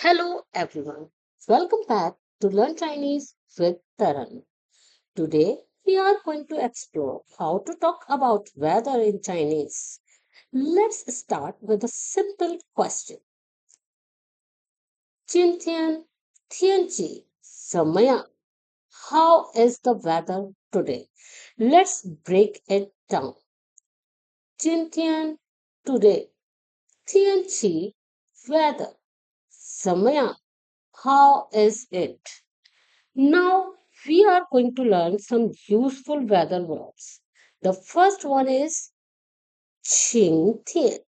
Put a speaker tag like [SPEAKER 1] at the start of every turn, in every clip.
[SPEAKER 1] Hello everyone. Welcome back to Learn Chinese with Taran. Today we are going to explore how to talk about weather in Chinese. Let's start with a simple question. 今天天气怎么样? How is the weather today? Let's break it down. 今天 today 天气 weather 怎么样? How is it? Now we are going to learn some useful weather words. The first one is 晴天,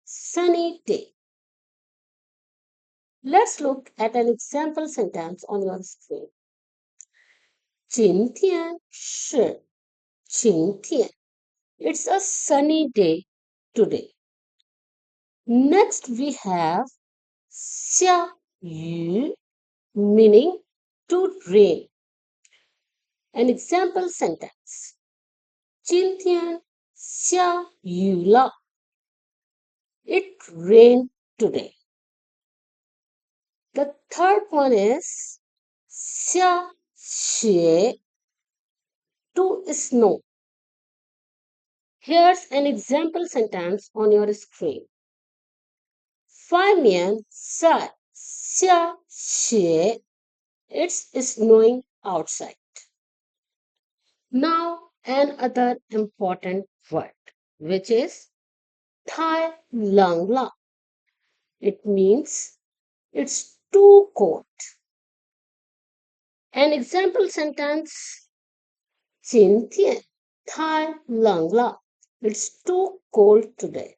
[SPEAKER 1] sunny day. Let's look at an example sentence on your screen. 今天是晴天. It's a sunny day today. Next we have 下雨, meaning to rain. An example sentence. 今天下雨了. It rained today. The third one is 下雪, to snow. Here's an example sentence on your screen. 外面在下雪. It's snowing outside. Now another important word, which is 太冷了. It means it's too cold. An example sentence. 今天太冷了. It's too cold today.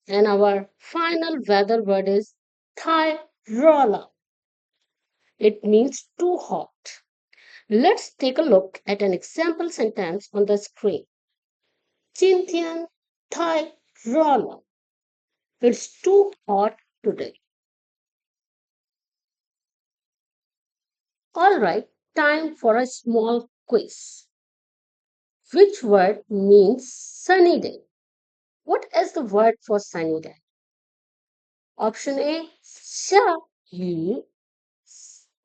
[SPEAKER 1] And our final weather word is 太热了. It means too hot. Let's take a look at an example sentence on the screen. 今天太热了. It's too hot today. Alright, time for a small quiz. Which word means sunny day? What is the word for sunny day? Option A, 下雨.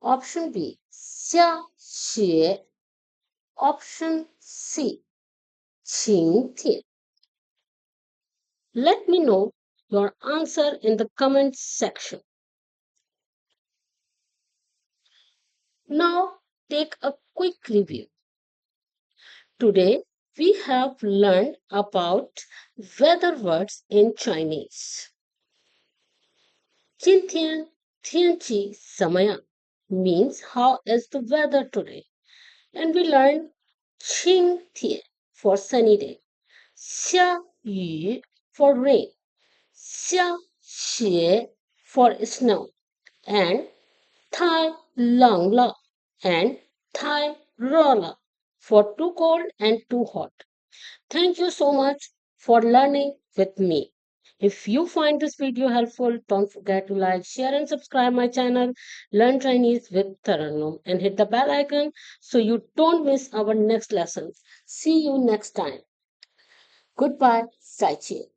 [SPEAKER 1] Option B, 下雪. Option C, 晴天. Let me know your answer in the comment section. Now take a quick review. Today we have learned about weather words in Chinese. 今天天气怎么样 means how is the weather today. And we learned 晴天 for sunny day, 下雨 for rain, 下雪 for snow, and 太冷了 and 太热了 for too cold and too hot. Thank you so much for learning with me. If you find this video helpful, don't forget to like, share and subscribe my channel Learn Chinese with Taranum and hit the bell icon so you don't miss our next lesson. See you next time. Goodbye. 再见.